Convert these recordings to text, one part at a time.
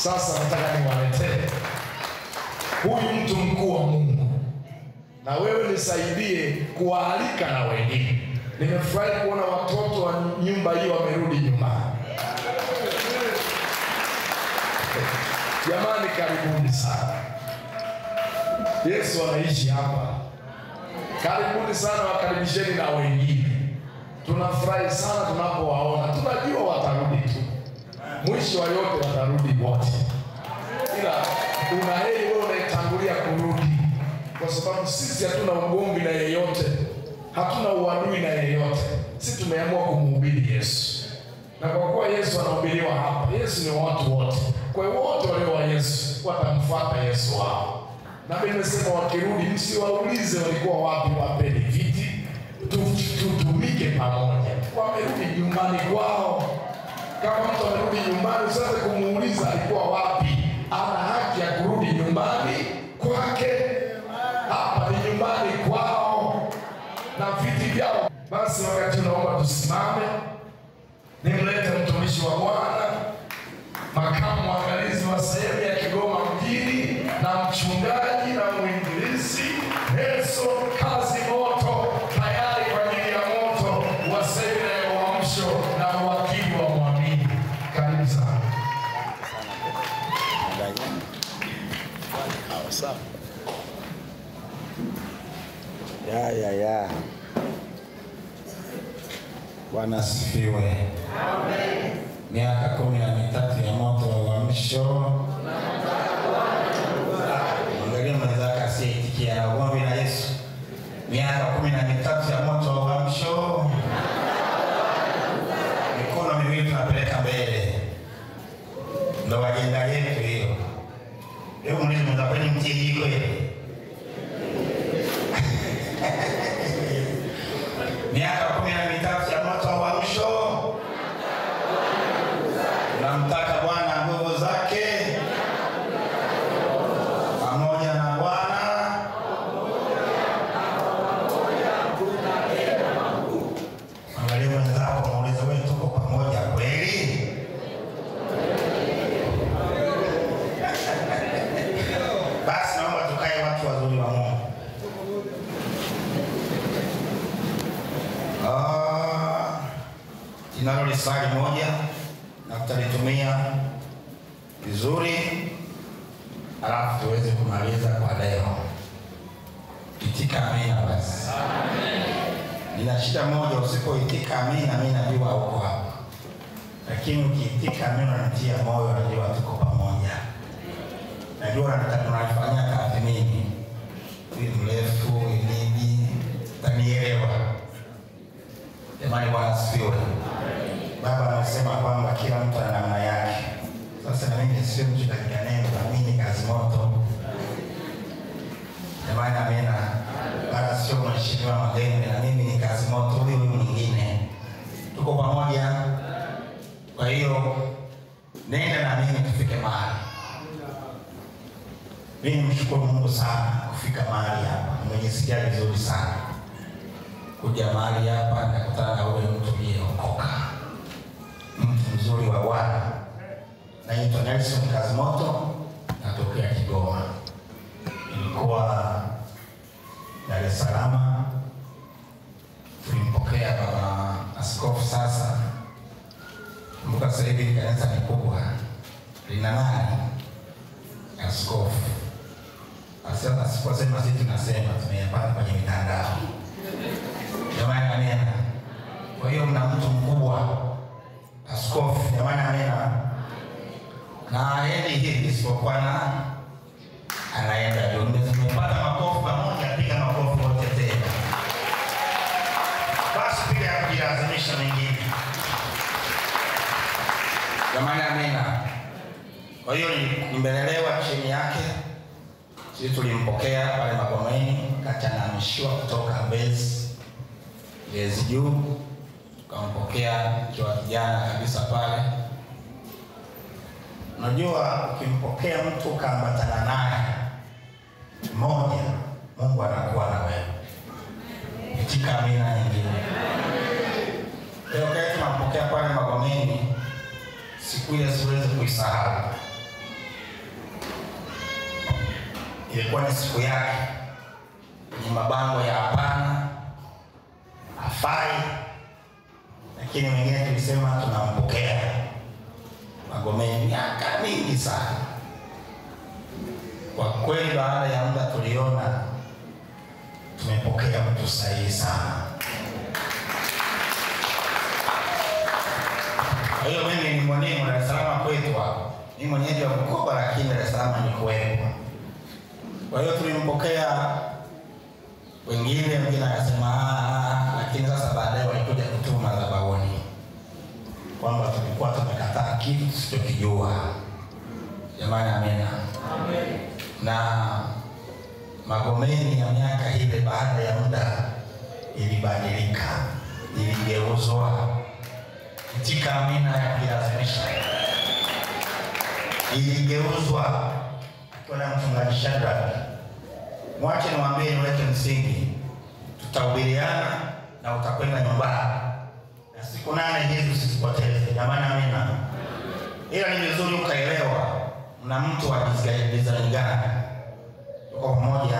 Sasa nataka niwaletee huyu mtu mkuu wa Mungu, na wewe nisaidie kuwaalika na wengine. Nimefurahi kuona watoto wa nyumba hii wamerudi nyumbani. Jamani, karibuni sana. Yesu anaishi hapa. Karibuni sana, wakaribisheni na wengine. Tunafurahi sana tunapowaona. Tunajua watarudi tu. Mwisho wa yote watarudi wote. Ila unaheri wewe unayetangulia kurudi, kwa sababu sisi hatuna ugomvi na yeyote. Hatuna uadui na yeyote. Sisi tumeamua kumhubiri Yesu. Na kwa kuwa Yesu anahubiriwa hapa, Yesu ni watu wote. Kwa hiyo wote walio wa Yesu watamfuata Yesu wao. Na mimi nimesema wakirudi msiwaulize walikuwa wapi, wapeni viti tutumike pamoja. Wamerudi nyumbani kwao. Kama mtu amerudi nyumbani, usianze kumuuliza alikuwa wapi. Ana haki ya kurudi nyumbani kwake. Hapa ni nyumbani kwao na viti vyao. Basi wakati naomba tusimame, nimlete mtumishi wa Bwana, makamu mwangalizi wa sehemu ya Kigoma mjini na mchungaji na mwinjilisti Nelson Kazimoto, tayari kwa ajili ya moto wa semina ya uamsho na uwakili wa mwamini. Karibu sana. Ya. Bwana asifiwe. Amen. Miaka 13 ya moto wa uamsho. Angalia mwenzako asiyetikia na ugomvi na Yesu. Miaka 13 ya moto wa uamsho. Mikono miwili tunapeleka mbele. Ndio ajenda yetu hiyo. Hebu mnizi mwenzako ni mtiririko hiyo. Miaka 13 ya moto wa uamsho. Namtaka Bwana nguvu zake. Pamoja na Bwana. Angalia mwenzako, muulize wewe, tuko pamoja kweli? Basi naomba tukae watu wazuri wa Mungu. Ninalo swali moja na tutalitumia vizuri, alafu tuweze kumaliza kwa leo. Itika amina basi. Amen. Nina shida moja, usipoitika amina mimi najua uko hapa. Lakini ukiitika amina unanitia moyo, najua tuko pamoja. Najua tunafanya tathmini. Ni mrefu, nini, tanielewa. Jamani, Bwana asifiwe. Baba anasema kwamba kila mtu ana namna yake. Sasa na mimi sio mtu neno, na mimi Kazimoto. Jamani, amina. Baba sio mheshimiwa Magembe, na mimi ni Kazimoto, huyu mwingine. Tuko pamoja. Kwa hiyo nenda na mimi tufike mahali. Mimi mshukuru Mungu sana kufika mahali hapa. Nimejisikia vizuri sana kuja mahali hapa na kukutana na ule mtu aliyeokoka. Mtu mzuri wa Bwana. Naitwa Nelson Kazimoto, natokea Kigoma. Nilikuwa Dar es Salaam. Tulimpokea baba askofu sasa. Kumbuka sasa hivi kanisa ni kubwa. Lina nani? Askofu. Asema asiposema sisi tunasema, tumeyapata kwenye mitandao. Jamani, amina. Kwa hiyo mna mtu mkubwa, askofu. Jamani, amina. Na yeye hivi isipokuwa na anaenda juu. Tumepata makofi pamoja, piga makofi wote tena. Basi piga ya kujilazimisha mengine. Jamani, amina. Kwa hiyo nimelelewa chini yake. Sisi tulimpokea pale Magomeni, katanamishiwa kutoka Mbezi juu. Tukampokea kwa kijana kabisa pale. Unajua ukimpokea mtu kaambatana naye mmoja, Mungu anakuwa na wewe. Itika amina nyingine. Leo kama tunampokea pale Magomeni, siku ile siwezi kuisahau. ilikuwa ni siku yake. Ni mabango ya hapana, hafai, lakini wengine tulisema tunampokea. Magomeni miaka mingi sana. Kwa kweli baada ya muda tuliona tumepokea mtu sahihi sana. Kwa hiyo mimi ni mwalimu Dar es Salaam kwetu hapo. Ni mwenyeji wa Bukoba lakini Dar es Salaam ni kwetu. Kwa hiyo tulimpokea, wengine akasema lakini sasa baadaye walikuja kutuma madhabahuni kwamba tulikuwa tumekataa kitu tusichokijua. Jamani, amina. Amen. Na Magomeni ya miaka ile baada ya muda ilibadilika, iligeuzwa. Katika amina ya kuilazimisha. Iligeuzwa kwa mchungaji Shadrack. Mwache niwaambie niweke msingi. Tutahubiriana na utakwenda nyumbani. Na siku 8 hizi usipoteze. Jamani, amina. Ila ni vizuri ukaelewa mna mtu wa design gani. Tuko pamoja.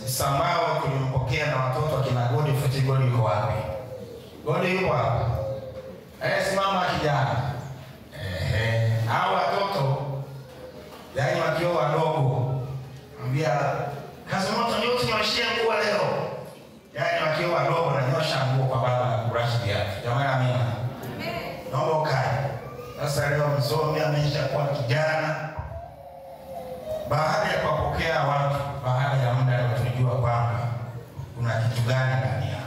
Sisi ambao tulimpokea na watoto akina Godi Feti, Godi yuko wapi? Godi yuko wapi? Simama kijana. Hao watoto yani wakiwa wadogo ambia kazi moto ndio tunyoshie nguo leo. Yani wakiwa wadogo na nyosha nguo kwa baba na brush viatu. Jamani, amina. Amen. Naomba ukae. Sasa leo msomi ameshakuwa kijana. Baada ya kupokea watu, baada ya muda tunajua kwamba kuna kitu gani ndani yao.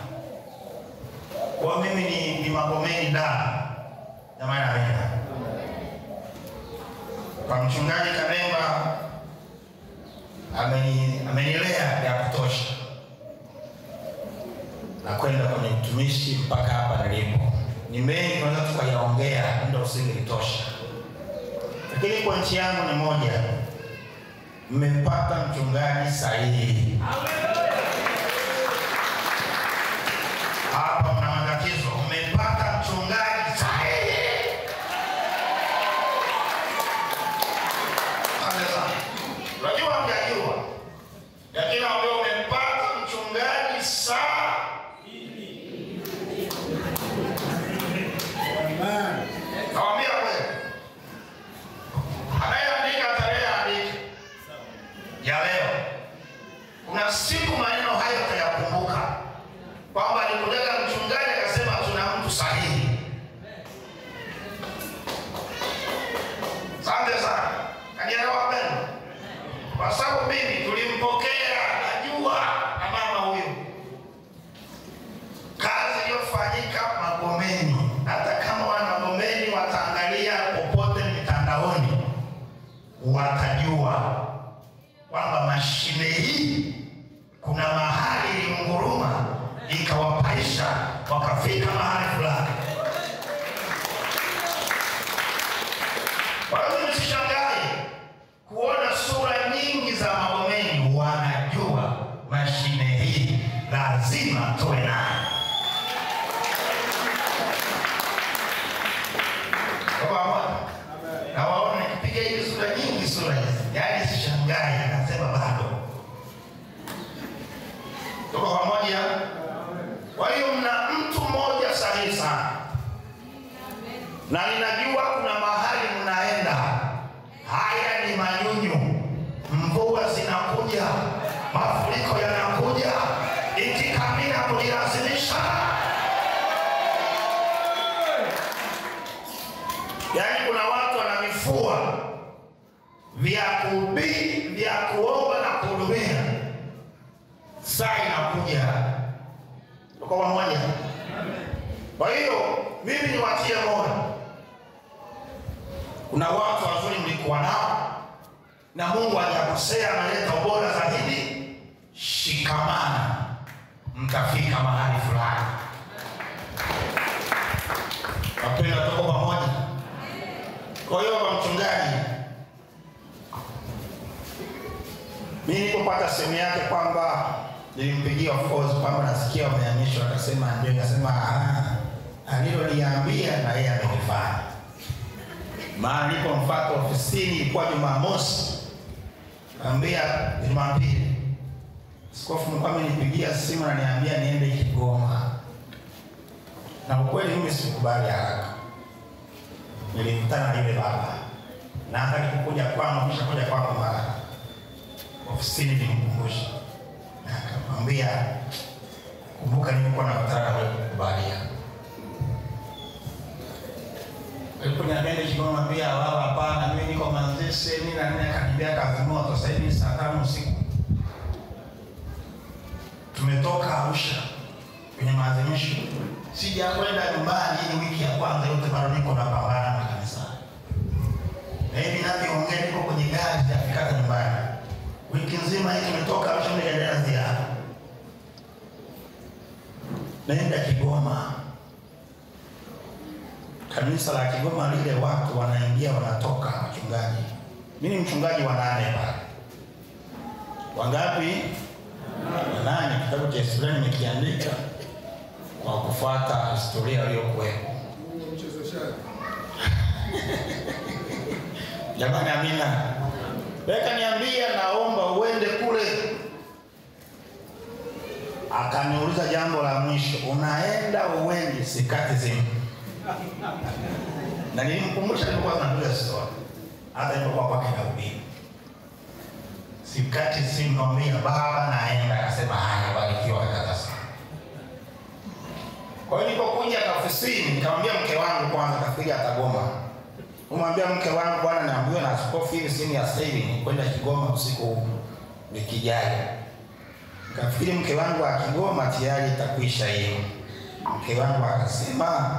Kwa mimi ni Magomeni ndani. Jamani, amina. Kwa mchungaji Kanemba amenilea ya kutosha. Na kwenda kwenye utumishi mpaka hapa nilipo. Ni mengi tunaweza tukayaongea, ndio usingelitosha. Lakini kwa nchi yangu ni moja. Mmepata mchungaji sahihi. Hapa mna matatizo. Mmepata mchungaji sahihi. Unajua mjajua. Lakini ambao umepata mchungaji sahihi. Amen. Nawaambia wewe. Anayeandika tarehe andike. Ya leo. Kuna siku maneno hayo utayakumbuka. Kwamba alikuja mchungaji akasema tuna mtu sahihi. Asante sana. Kanielewa bwana? Kwa sababu mimi tulimpokea, najua na mama huyu. Kazi iliyofanyika Magomeni, hata kama wana Magomeni wataangalia popote mitandaoni, watajua kwamba mashine hii kuna mahali ilinguruma ikawapaisha wakafika mahali fulani. Kwa hiyo msishangae kuona sura nyingi za Magomeni, wanajua mashine hii lazima tuwe nayo. Na waona nikipiga hizi sura nyingi, sura hizi. Yaani sishangae, anasema bado. Tuko pamoja? Kwa hiyo mna mtu mmoja sahihi sana. Na ninajua kuna mahali mnaenda. Haya ni manyunyu. Mvua zinakuja. Mafuriko yanakuja. Ikikamina kujilazimisha. Yaani kuna watu wana vifua vya kuhubiri, vya kuomba na kuhudumia. Saa inakuja. Tuko pamoja? Kwa hiyo mimi niwatie moyo. Kuna watu wazuri mlikuwa nao na Mungu hajakosea, analeta ubora zaidi. Shikamana, mtafika mahali fulani. Wapenda, tuko pamoja? Kwa hiyo kwa mchungaji, mimi nilipopata simu yake kwamba nilimpigia of course kwamba nasikia wamehamishwa, akasema ndio, akasema aliloniambia na yeye amenifanya. Maana nilipomfuata ofisini ilikuwa Jumamosi, Ambia Jumapili askofu mkuu amenipigia simu na niambia niende Kigoma. Na ukweli mimi sikubali haraka. Nilimtana na yule baba. Na hata nilipokuja kwangu kisha kuja kwangu mara ofisini nilimkumbusha. Na akamwambia kumbuka nilikuwa nataka wewe kukubalia. Aliponiambia Kigoma pia wao hapana mimi niko Manzese mimi na nini akaniambia kazi moto sasa hivi saa 5 usiku. Tumetoka Arusha kwenye maadhimisho. Sija kwenda nyumbani hii wiki ya kwanza yote bado niko na pambana na kanisa. Na hivi ninavyoongea niko kwenye gari sijafika nyumbani. Wiki nzima hii tumetoka Arusha tunaendelea ziara. Naenda Kigoma. Kanisa la Kigoma lile watu wanaingia wanatoka wachungaji. Mimi ni mchungaji wa 8 pale. Wangapi? 8. Kitabu cha historia nimekiandika kwa kufuata historia iliyokuwepo. Jamani amina. Beka niambia naomba uende kule. Akaniuliza jambo la mwisho, unaenda uende sikati simu. Na nilimkumbusha nilikuwa napiga story. Hata nilipokuwa kwa kihubiri. Sikati simu naambia baba naenda akasema haya barikiwa kaka sana. Kwa hiyo nilipokuja ofisini nikamwambia mke wangu kwanza kafikia atagoma. Umwambia mke wangu bwana naambiwa na askofu hivi simu ya saving kwenda Kigoma usiku huu nikijaje. Nikafikiri mke wangu akigoma tayari itakwisha hiyo. Mke wangu akasema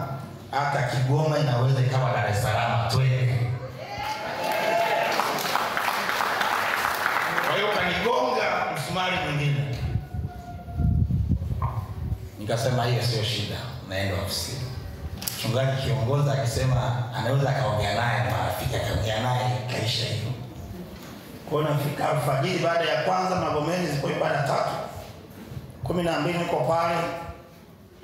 hata Kigoma inaweza ikawa Dar es Salaam twende. Kwa hiyo kanigonga msumari mwingine. Nikasema hiyo sio shida, naenda ofisini. Mchungaji kiongozi akisema anaweza akaongea naye na marafiki akaongea naye kaisha hiyo. Kwa hiyo nafika alfajiri baada ya kwanza Magomeni ziko ibada 3. 12 niko pale.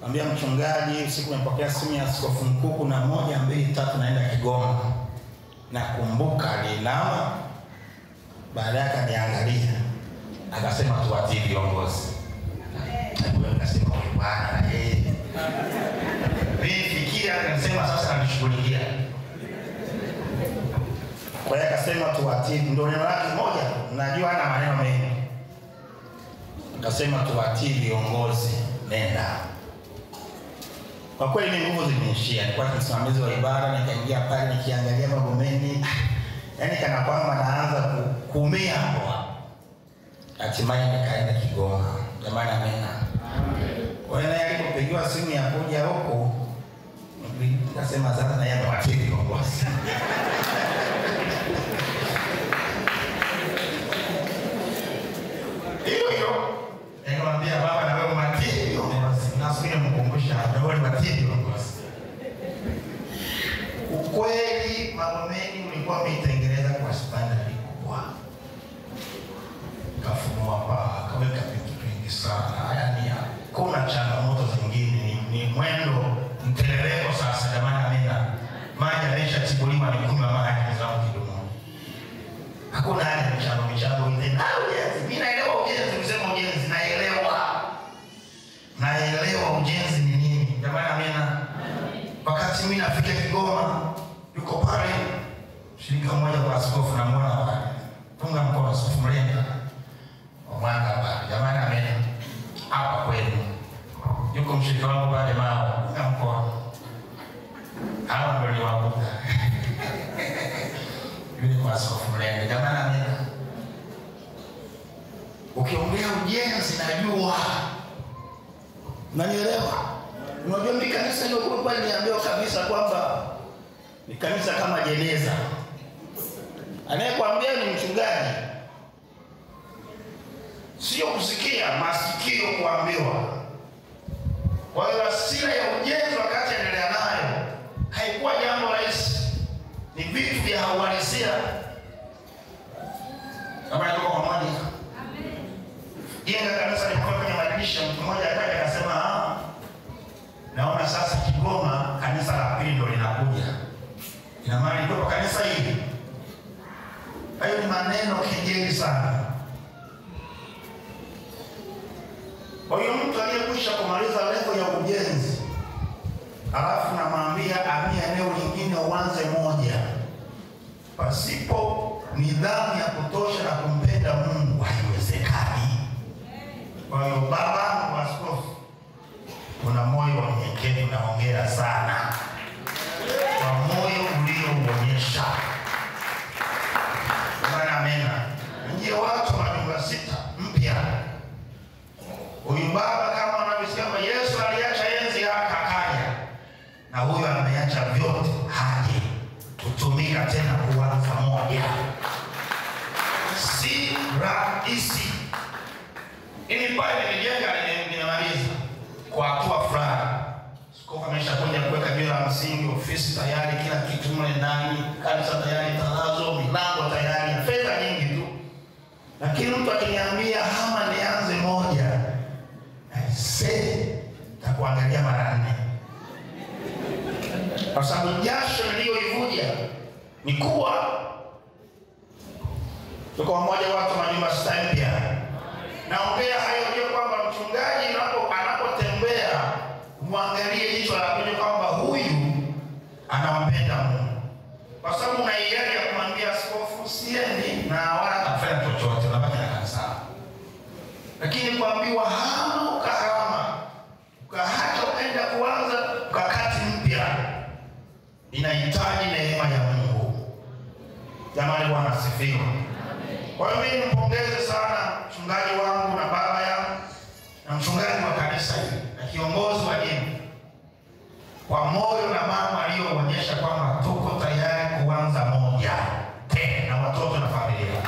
Mwambia mchungaji usiku nimepokea simu ya askofu mkuu kuna 1 2 3 naenda Kigoma. Nakumbuka alinama baada yake niangalia. Akasema tuwatii viongozi. Akasema bwana mimi fikiria akasema sasa anishughulikia. Kwa hiyo akasema tuwatii ndio neno lake moja. Najua ana maneno mengi. Akasema tuwatii viongozi nenda. Kwa kweli mimi nguvu zimeniishia. Nilikuwa msimamizi wa ibada nikaingia pale nikiangalia Magomeni. Yaani kana kwamba naanza kuumia hapo. Hatimaye nikaenda Kigoma. Jamani amina. Kwa hiyo naye alipopigiwa simu ya kuja huko nikasema sasa na yeye watii viongozi. Hiyo nikamwambia baba na wewe watii viongozi. Nasubiri mkumbusha na wewe watii viongozi. Ukweli Magomeni ulikuwa umetengeneza kwa standard kubwa. Kafumua pa kaweka vitu vingi sana. Yaani kuna changamoto zingine ni mwendo mteleleko sasa jamani amina. Maji yameshatibuliwa ni kunywa maji zangu kidogo. Hakuna haja ya michango ile. Ujenzi, mimi naelewa ujenzi, msemo ujenzi naelewa. Naelewa ujenzi ni nini. Jamani amina. Wakati mimi nafika Kigoma yuko pale shirika moja kwa askofu na mwana pale. Punga mkono askofu Mlenga. Mwanga pale. Jamani amina. Hapa kwenu. Yuko mshirika wangu pale mao. Punga mkono. Hawa ndio niwakuta. Yule kwa askofu Mlenga. Jamani amina. Ukiongea ujenzi najua. Unanielewa? Unajua mimi kanisa hilo kwa kweli niambiwa kabisa kwamba ni kanisa kama jeneza. Anayekwambia ni mchungaji. Sio kusikia, masikio kuambiwa. Kwa hiyo asili ya ujenzi wakati anaendelea nayo haikuwa jambo rahisi. Ni vitu vya uhalisia. Kama yuko pamoja. Amen. Jenga kanisa lilikuwa kwenye madirisha, mtu mmoja akaja akasema naona sasa Kigoma kanisa la pili ndio linakuja. Ina maana ndio kanisa hili. Hayo ni maneno kejeli sana. Kwa hiyo mtu aliyekwisha kumaliza level ya ujenzi, alafu namwambia amia eneo lingine uanze moja, pasipo nidhamu ya kutosha na kumpenda Mungu, haiwezekani. Kwa hiyo baba wa askofu, kuna moyo wa unyenyekevu na hongera sana kwa moyo uliouonyesha. Amena. Ndiye watu wa nyumba 6 mpya. Huyu baba kama anavyosema Yesu aliacha enzi yake akaja, na huyu ameacha vyote haje kutumika tena kuanza moja. Si rahisi. Ili pale nimejenga nimemaliza kwa hatua fulani. Askofu ameshakuja kuweka jiwe la msingi, ofisi tayari, kila kitu mle ndani, kanisa tayari, tarazo, milango tayari, fedha nyingi tu. Lakini mtu akiniambia hama nianze moja, takuangalia mara 4. Kwa sababu jasho niliyoivuja ni kubwa. Tuko pamoja watu wa nyumba 6 mpya. Naongea hayo ndio kwamba mchungaji anapotembea muangalie jicho la kujua kwamba huyu anampenda Mungu. Kwa sababu una hiari ya kumwambia askofu siendi na wala atafanya chochote, unabaki na kanisa. Lakini kuambiwa hama ukahama, ukaacha ukaenda kuanza mkakati mpya, inahitaji neema ya Mungu. Jamani, Bwana asifiwe. Kwa hiyo mimi nimpongeze sana mchungaji wangu na baba yangu na mchungaji wa kanisa hili na kiongozi wa dini kwa moyo na mama aliyoonyesha kwamba tuko tayari kuanza moja tena na watoto na familia.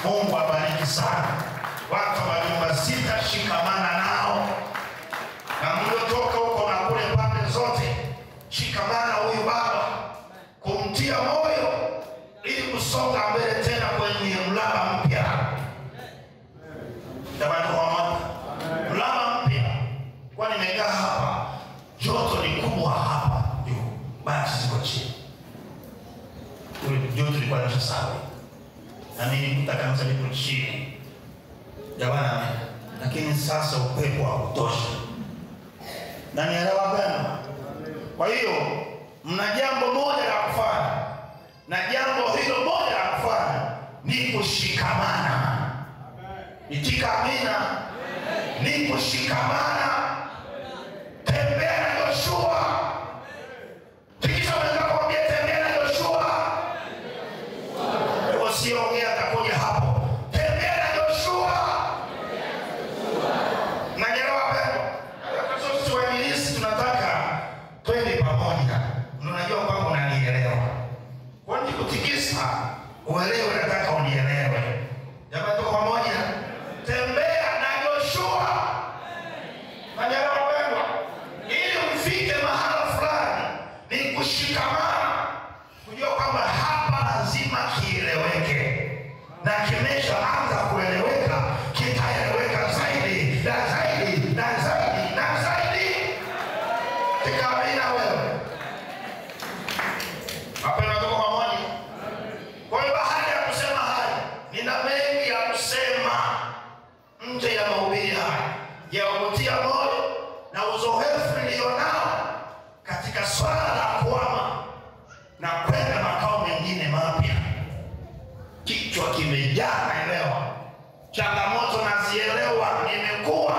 Mungu abariki sana. Watu wa nyumba 6 shikamana nao. Na mliotoka huko na kule pande zote, shikamana huyu baba kumtia moyo ili kusonga mbele tena kwenye mlaba mpya. Jamani, mlaba mpya. Kwa nimekaa hapa, joto ni kubwa hapa juu, basi ziko chini. Joto lilikuwa ni sawa. Na mimi nitakanza liko chini. Jamani, lakini sasa upepo wa kutosha. Na nielewa bwana. Kwa hiyo mna jambo moja la kufanya. Na jambo hilo moja la kufanya ni kushikamana. Itika amina. Ni kushikamana. Tembea na Yoshua. Tikisa mwenzako kwambia tembea na Yoshua. Kwa siongea atakuja hapo. Tembea na Yoshua. Na nyerewa pepo. Kwa sisi wainjilisti tunataka twende pamoja. Unajua kwamba unanielewa. Kwa nini kutikisa uelewe, nataka unielewe. Jamani, tuko pamoja. Tembea na Yoshua. Nyerewa pepo. Ili mfike mahala fulani ni kushikamana. Kujua kwamba hapa lazima kieleweke. Na kimeshaanza kueleweka, kitaeleweka zaidi na zaidi na zaidi na zaidi. Tikamina wewe. Wapenda tuko pamoja. Kwa hiyo baada ya kusema haya, nina mengi ya kusema nje ya mahubiri haya ya kutia moyo na uzoefu nilionao katika swala la kuhama na kwenda makao mengine mapya. Kichwa kimejaa, naelewa. Changamoto nazielewa. Nimekuwa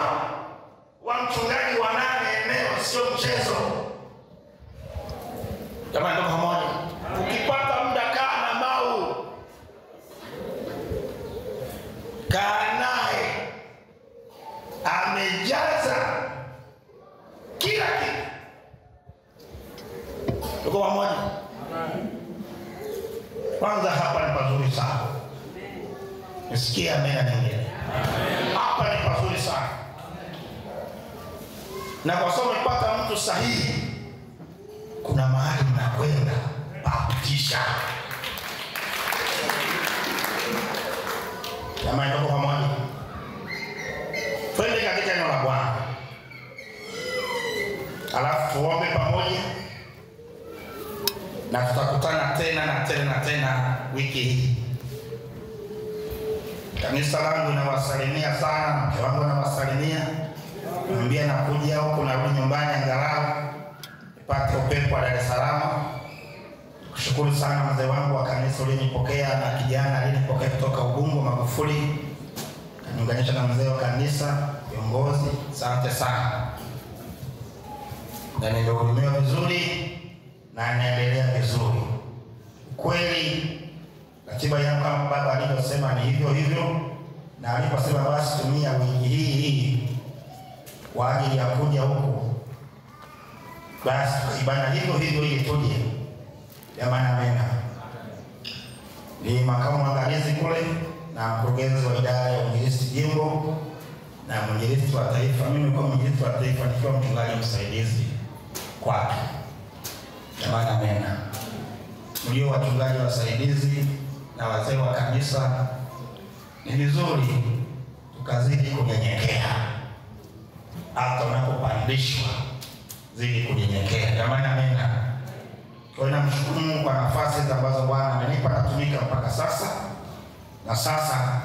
wa mchungaji wa 8 eneo, sio mchezo. Jamani, ndio pamoja. Ukipata muda kaa na Mau. Kaa naye. Amejaza kila kitu. Tuko pamoja. Kwanza hapa ni pazuri sana. Nisikia amena nyingine. Hapa ni pazuri sana. Na kwa sababu nipata mtu sahihi, kuna mahali mnakwenda pakutisha. Jamani, tuko pamoja. Twende katika neno la Bwana. Alafu tuombe pamoja. Na tutakutana tena na tena na tena wiki hii. Kanisa langu nawasalimia sana, mke wangu nawasalimia. Mwambie nakuja huko narudi nyumbani angalau nipate upepo wa Dar es Salaam. Kushukuru sana mzee wangu wa kanisa ulinipokea na kijana alinipokea kutoka Ubungo Magufuli. Kaniunganisha na mzee wa kanisa, viongozi, asante sana. Na nilihudumia vizuri na naendelea vizuri. Kweli ratiba yangu kama baba alivyosema ni hivyo hivyo, na aliposema basi tumia wiki hii kwa ajili ya kuja huku, basi ibana hivyo hivyo ili tuje. Jamani, amena. Ni makamu mwangalizi kule na mkurugenzi wa idara ya uinjilisti jimbo na mwinjilisti wa taifa. Mimi kwa mwinjilisti wa taifa nikiwa mchungaji msaidizi kwake. Jamani, amena. Mlio wachungaji wasaidizi na wazee wa kanisa, ni vizuri tukazidi kunyenyekea. Hata unapopandishwa zidi kunyenyekea. Jamani, amena. Kwa hiyo namshukuru Mungu kwa nafasi ambazo Bwana amenipa natumika mpaka sasa. Na sasa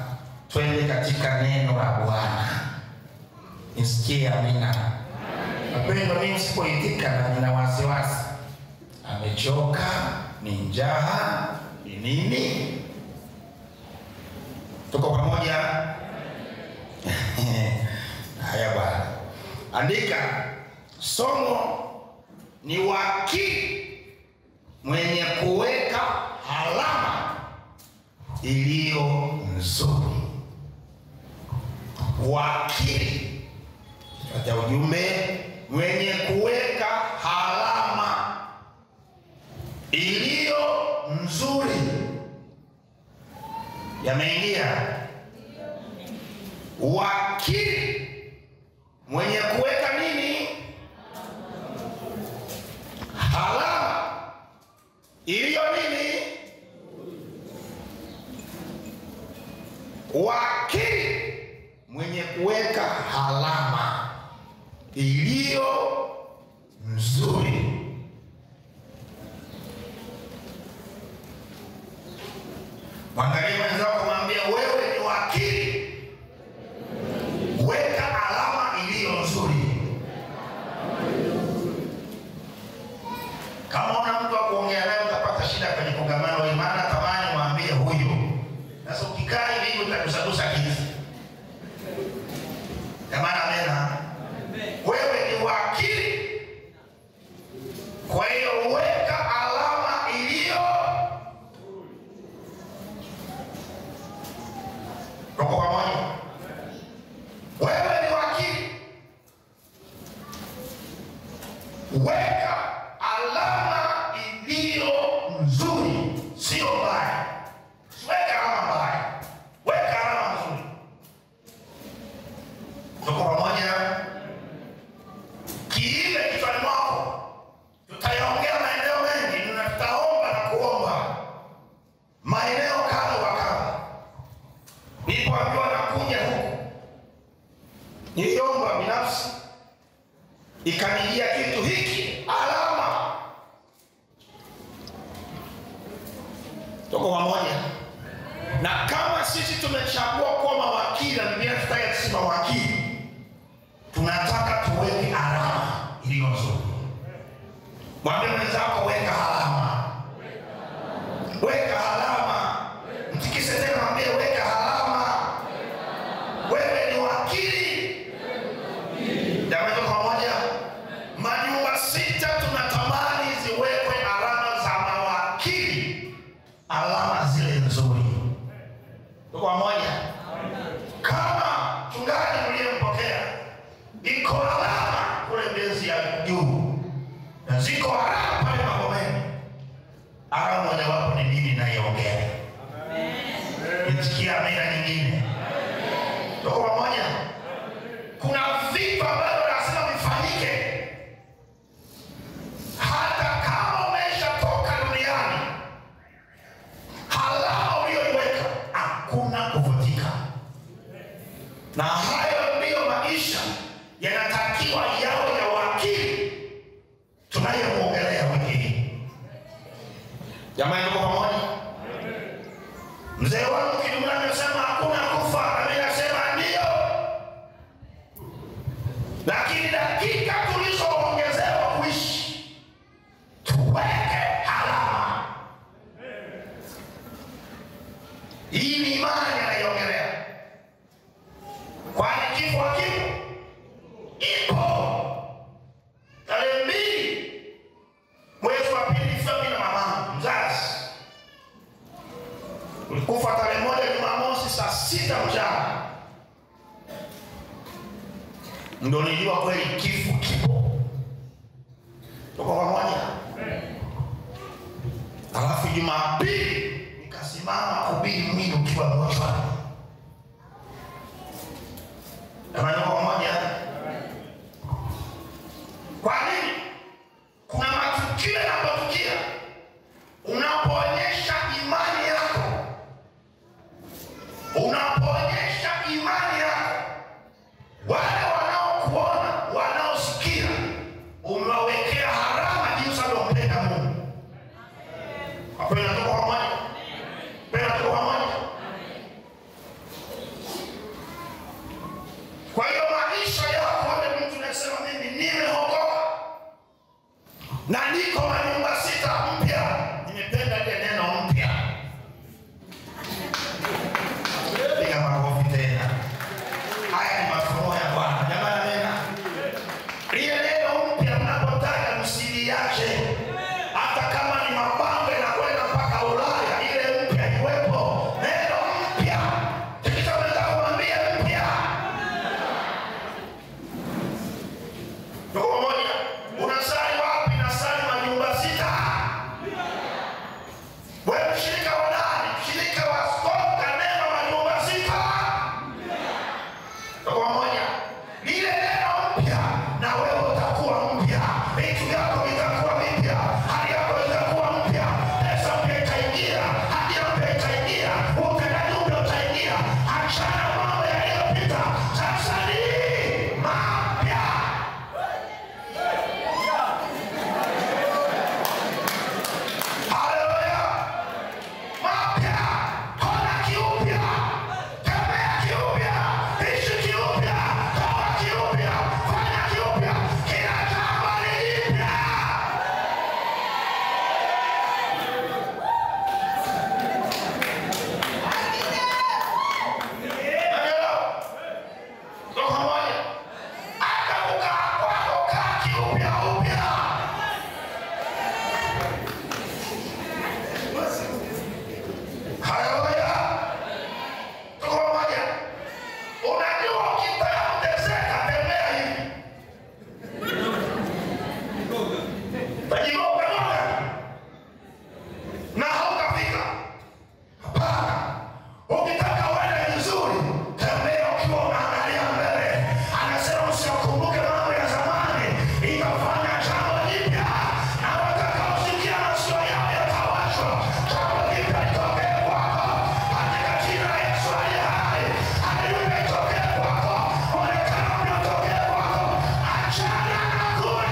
twende katika neno la Bwana. Nisikie amina. Napenda mimi sipoitika na nina wasiwasi. Amechoka, ni njaa, ni nini? Tuko pamoja? Haya bwana. Andika, somo ni wakili mwenye kuweka alama iliyo nzuri. Wakili katika ujumbe, mwenye kuweka alama iliyo nzuri. Yameingia? Wakili mwenye kuweka nini? Alama iliyo nini? Wakili mwenye kuweka alama iliyo nzuri. Mwangalie mwenzako, mwambie wewe ni wakili, weka alama iliyo nzuri. Kama una mtu wa kuongea naye utapata shida kwenye kongamano la imani, tamani mwambie huyo. Sasa ukikaa hivi utakusadusa kizi. Jamani, amena. Wewe ni wakili, kwa hiyo weka alama iliyo. Tuko pamoja? Wewe ni wakili, weka alama iliyo nzuri, sio mbaya. Weka alama mbaya, weka alama nzuri. Tuko pamoja? Kiive kichwani mwako. Tutayaongea maeneo mengi, na tutaomba na kuomba maeneo kadha wa kadha. Nilipoambiwa nakuja huku, niliomba binafsi, ikanijia kitu hiki, alama. Tuko pamoja? Na kama sisi tumechagua kuwa mawakili, na Biblia inataka sisi mawakili, tunataka tuweke alama iliyo nzuri. Mwambie mwenzako, weka alama. Weka alama. Mtikise tena, mwambie weka alama. Wewe ni wakili. Jamani, tuko pamoja? Majumba 6 tunatamani ziwekwe alama za mawakili, alama zile nzuri. Tuko pamoja? Kama mchungaji mliyempokea, iko alama kule Mbezi ya juu, na ziko alama pale Magomeni. Alama mojawapo ni mimi nayeongea. Nisikia amina nyingine. Tuko pamoja? Kuna vitu ambavyo lazima vifanyike. Hata kama umeshatoka duniani, alama uliyoiweka hakuna kuvutika. Na hayo ndiyo maisha yanatakiwa yawe ya wakili tunayemuongelea wiki hii. Jamani, tuko pamoja? Mzee wangu Kidumani anasema hakuna kufa lakini dakika tulizoongezewa kuishi tuweke alama. Hii ni imani anaiongelea. Kwani kifo hakipo? Ipo. Tarehe 2 mwezi wa pili Februari na mama mzazi ulikufa tarehe 1 Jumamosi saa 6 mchana. Ndio nilijua kweli kifo kipo. Tuko pamoja? Alafu Jumapili nikasimama kuhubiri mwili ukiwa mochwani. Tuko pamoja? Kwa nini? Kuna matukio yanapotokea unapoonyesha imani yako. Unapoonyesha imani yako, wale wanaokuona, wanaosikia, umewawekea harama jinsi unavyopenda Mungu. Hapo inatoka pamoja. Penda tuko pamoja. Kwa hiyo maisha yako wewe mtu unasema mimi nimeokoka na niko na nyumba 6 mpya. Nimependa ile neno mpya. Piga makofi tena. Haya ni mafunuo ya Bwana. Jamani nena. Ile neno mpya mnapotaja msiliache. Hata kama ni mabango na kwenda mpaka Ulaya, ile mpya iwepo. Neno mpya. Tukisema kumwambia mpya. Tuko pamoja? Unasali wapi? Nasali majumba 6. Wewe shirika wa nani? Shirika wa Askofu Kanema majumba 6. Tuko pamoja? Lile neno mpya na wewe utakuwa mpya. Vitu vyako vitakuwa mpya. Hali yako itakuwa mpya. Pesa mpya itaingia. Hali mpya itaingia. Utendaji mpya utaingia. Achana mambo yaliyopita. Sasa ni mapya. Haleluya. Mapya. Ona kiupya. Tembea kiupya. Ishi kiupya. Toa kiupya. Fanya kiupya. Kila jambo ni jipya. Ndio. Toka moja. Hata kukaa kwako kaa kiupya upya. Haleluya. Tuko pamoja. Unajua ukitaka kuteseka tembea hivi. Tajigonga na hautafika. Hapana. Ukitaka uende vizuri tembea ukiwa unaangalia mbele. Anasema usikumbuke mambo ya zamani, itafanya jambo jipya. Na watakaosikia masikio yao yatawashwa. Jambo jipya litokee kwako katika jina la Yesu aliye hai. Haleluya, litokee kwako. Onekana mpya utokee kwako. Achana na kule.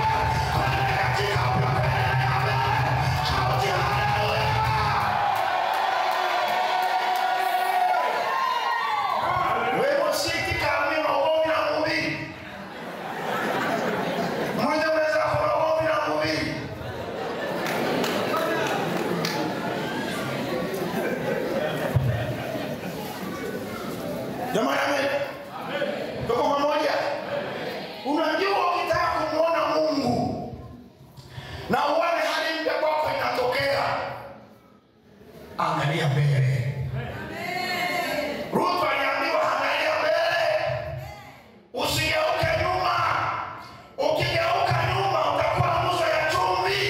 Kwenda katika upya kuendelea mbele. Sauti ya haleluya. Wewe usitika mimi maombi na mhubiri. Mmoja unaweza kuwa maombi na mhubiri. Jamani amen. Tuko pamoja? Unajua ukitaka kumuona Mungu na uone hali mpya kwako inatokea, angalia mbele. Ruth aliambiwa angalia mbele. Usigeuke nyuma. Ukigeuka nyuma utakuwa nguzo ya chumvi.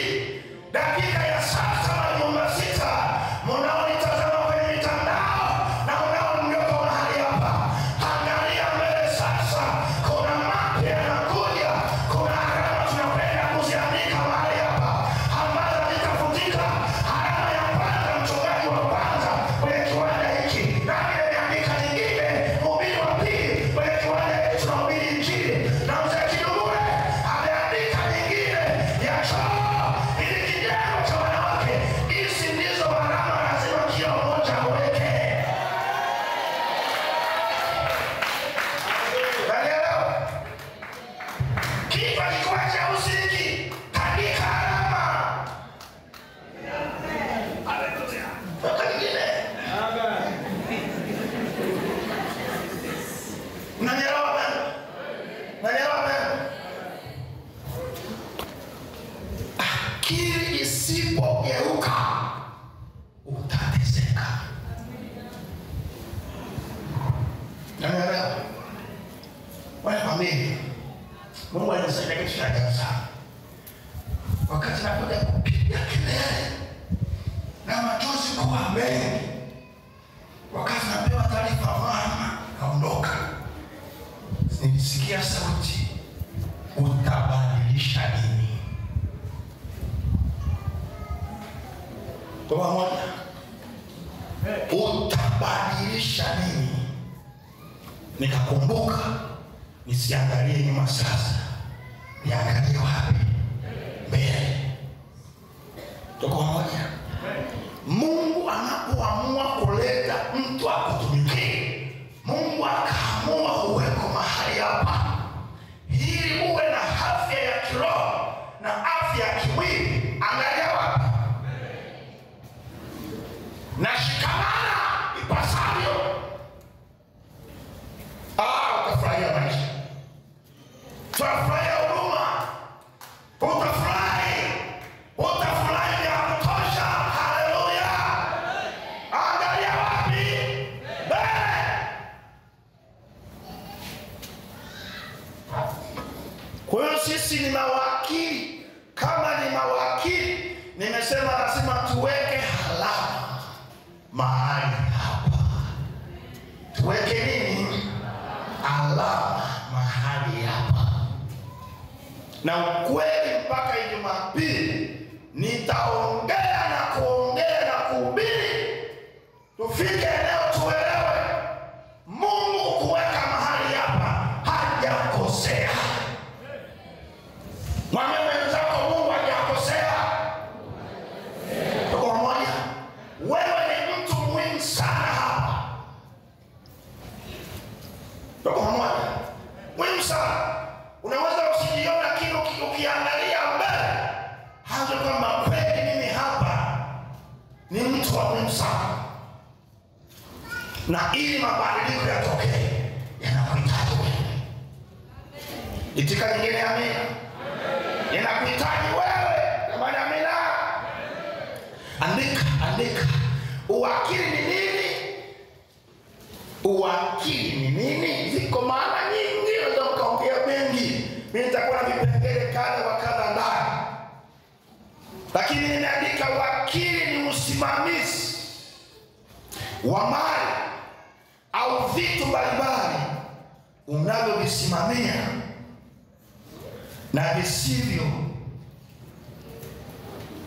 Dakika ya sasa majumba 6 mnaonitazama kwenye mitandao na unaomgeuka mahali hapa. Unaelewa? Wanakwambia Mungu alisaidia kitu cha ajabu sana. Wakati nakuja kupiga kelele na machozi kuwa mengi, wakati napewa taarifa mama kaondoka, nilisikia sauti, utabadilisha nini? Kwa moja, utabadilisha nini? Nikakumbuka nisiangalie nyuma sasa, niangalie wapi? Mbele. Tuko pamoja? Mungu anapoamua kuleta mtu akutumikie, Mungu akaamua uweko mahali hapa ili uwe na afya ya kiroho na afya ya kimwili. Angalia wapi? Na shikamana ipasavyo. Utafurahia maisha. Utafurahia huduma. Utafurahi ya kutosha. Haleluya. Angalia wapi? Mbele. Kwa hiyo sisi ni mawakili. Kama ni mawakili, nimesema lazima tuweke alama mahali hapa. Tuweke nini? Alama mahali hapa. Na ukweli mpaka Jumapili nitaongea na kuongea na kuhubiri, tufike eneo tuelewe Mungu kuweka mahali hapa hajakosea. Mwambie mwenzako Mungu hajakosea. Tuko pamoja? Wewe ni mtu muhimu sana hapa. Tuko pamoja? Muhimu sana. Unaweza usijiona kitu ukiangalia mbele, hata kwamba kweli mimi hapa ni mtu wa muhimu sana. Na ili mabadiliko yatokee, yanakuhitaji wewe. Itika nyingine amina. Yanakuhitaji wewe. Jamani amina. Andika. Uwakili ni nini? Uwakili ni nini? Ziko maana nyingi, ndio mkaongea mengi. Mimi nitakuwa na vipengele kadha wa kadha ndani. Lakini nimeandika wakili ni msimamizi wa mali au vitu mbalimbali unavyovisimamia na visivyo,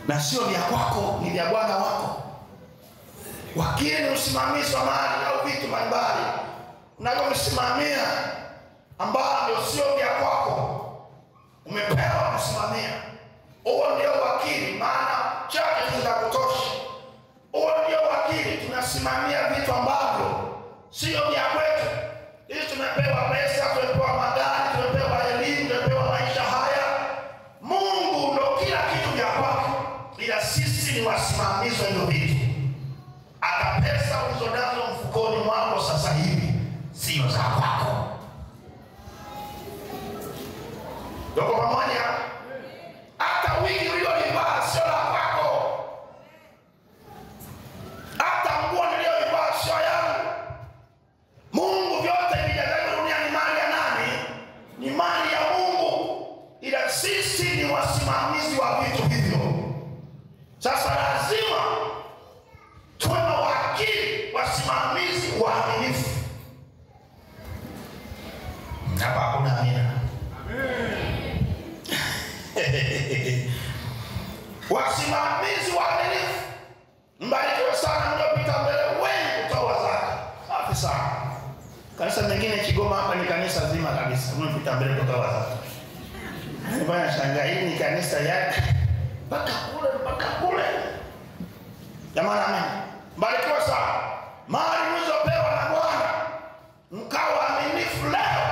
na sio vya kwako, ni vya bwana wako. Wakili ni usimamizi wa mali au vitu mbalimbali unavyovisimamia ambavyo sio vya kwako, umepewa kusimamia. Huo ndio wakili, maana chake kinakutosha. Huo ndio wakili, tunasimamia vitu ambavyo sio vya kwetu. Sisi tumepewa pesa, tumepewa magari, tumepewa elimu, tumepewa maisha haya. Mungu ndio kila kitu vya kwake, ila sisi ni wasimamizi wa hiyo vitu. Hata pesa ulizonazo mfukoni mwako sasa hivi sio za kwako. Ndio pamoja? Hata wigi uliyolivaa sio la kwako. Hata nguo niliyovaa sio yangu. Mungu vyote vijazani dunia ni mali ya nani? Ni mali ya Mungu. Ila sisi ni wasimamizi wa vitu hivyo. Sasa lazima tuwe na wakili, wasimamizi waaminifu. Hapa hakuna amina. Wasimamizi waaminifu. Mbarikiwe sana mliopita mbele wengi kutoa zaka. Safi sana. Kanisa lingine Kigoma hapa ni kanisa zima kabisa. Mliopita mbele kutoa zaka. Bwana shangaa, hii ni kanisa yake. Mpaka kule. Jamani amen. Mbarikiwe sana. Mali mlizopewa na Bwana, mkawa waaminifu leo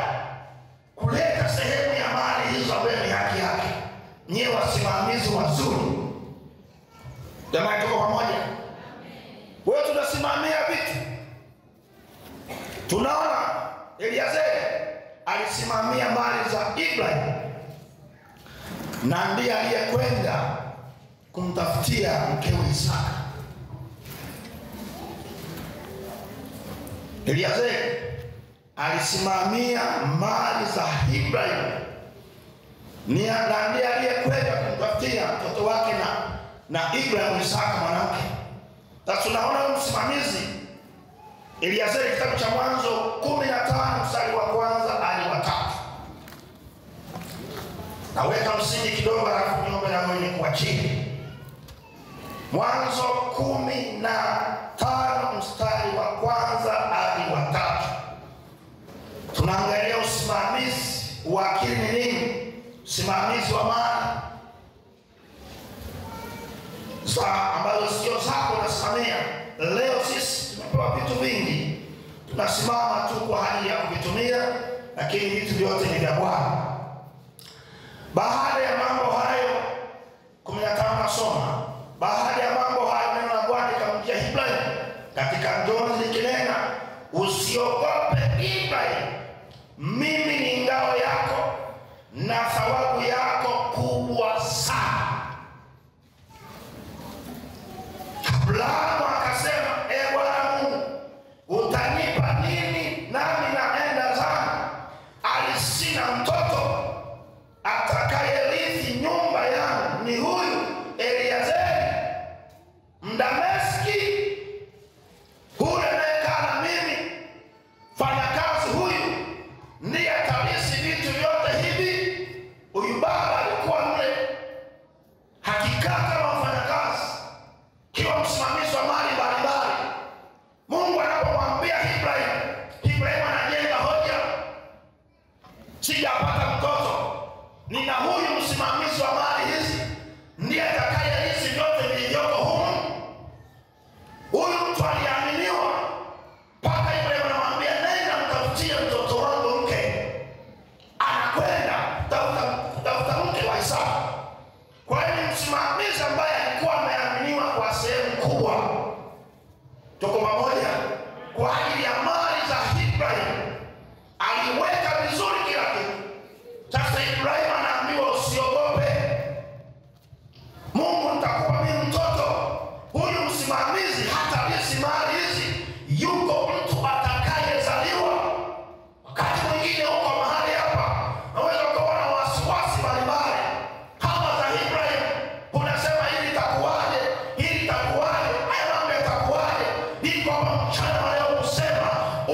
kuleta sehemu ya mali hizo ambayo ni haki yake. Nyewe wasimamizi wazuri. Jamani tuko pamoja? Wewe tunasimamia vitu. Tunaona Eliazeri alisimamia mali za Ibrahim, na ndiye aliyekwenda kumtafutia mkewe Isaka. Eliazeri alisimamia mali za Ibrahim. Ndiye aliyekwenda kumtafutia mtoto wake na Ibrahim Isaka mwanamke. Sasa tunaona msimamizi Eliazeri, kitabu cha Mwanzo 15 mstari wa 1 hadi wa 3. Naweka msingi kidogo alafu niombe na mwenye kuachia. Mwanzo 15 mstari wa 1 hadi wa 3. Tunaangalia usimamizi wa akili ni nini? Usimamizi wa mali ambazo sio zako unasimamia. Leo sisi tumepewa vitu vingi, tunasimama tu kwa hali ya kuvitumia, lakini vitu vyote ni vya Bwana. Baada ya mambo hayo 15 nasoma, baada ya mambo hayo neno la Bwana likamjia Ibrahim katika ndoto likinena, usiogope Ibrahim, mimi ni ngao yako na thawabu yako kubwa sana. Abrahamu akasema, Bwana Mungu, utanipa nini nami naenda zangu? Alisina mtoto, atakayerithi nyumba yangu ni huyu Eliazeri Mdameski, huyu anayekaa na mimi. Fanyakazi huyu ndiye atalisi vitu vyote hivi. Huyu baba alikuwa mle hakika kama mfanyakazi, kiwa msimamizi wa mali mbalimbali. Mungu anapomwambia Ibrahim anajenga hoja, sijapata mtoto, nina huyu msimamizi wa mali hizi, ndiye atakayerithi vyote vilivyoko humu. Huyu mtu aliaminiwa mpaka Ibrahim anamwambia, nenda mtafutie mtoto wangu mke. Anakwenda tafuta mke wa Isaka. Kwa hiyo ni msimamizi ambaye alikuwa ameaminiwa kwa sehemu kubwa. Tuko pamoja? Kwa ajili ya mali za Ibrahim aliweka vizuri kila kitu. Sasa Ibrahim anaambiwa usiogope, Mungu nitakupa mimi mtoto. Huyu msimamizi hatalisi mali hizi, yuko mtu atakayezaliwa. Wakati mwingine huko mahali hapa naweza kuona wasiwasi mbalimbali kama za Ibrahim. Unasema hili itakuwaje? Hili itakuwaje? Haya mambo yatakuwaje? Iko hapa mchana leo kusema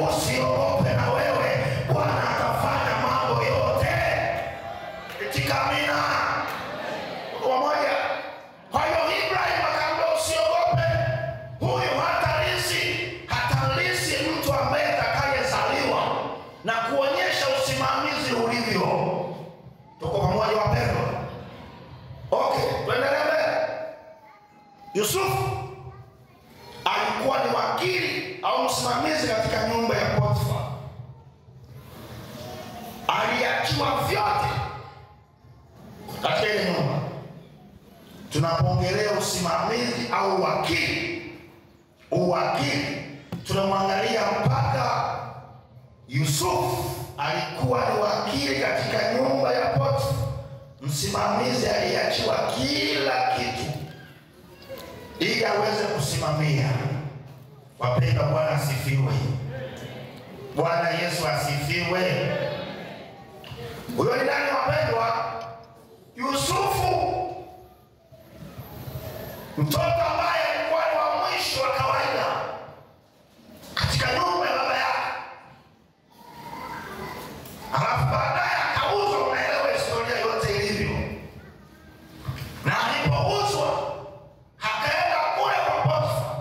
usiogope, na wewe Bwana atafanya mambo yote. Katika amina. Kwa moja. Kwa hiyo Ibrahim akaambia usiogope, huyu hatalisi mtu ambaye atakayezaliwa, na kuonyesha usimamizi ulivyo. Tuko pamoja wapendwa? Okay, tuendelee mbele. Yusufu alikuwa ni wakili au msimamizi katika nyumba ya Potifa. Aliachiwa vyote katika ile nyumba. Tunapoongelea usimamizi au uwakili, tunamwangalia mpaka Yusufu alikuwa ni wakili katika nyumba ya Potifa. Msimamizi aliachiwa kila kitu ili aweze kusimamia. Wapendwa, Bwana asifiwe. Bwana Yesu asifiwe. Huyo ni nani wapendwa? Yusufu, mtoto ambaye alikuwa ni wa mwisho wa kawaida katika nyumba ya baba yake. Alafu baadaye akauzwa. Unaelewa historia yote ilivyo. Na alipouzwa akaenda kule kwa Potifa,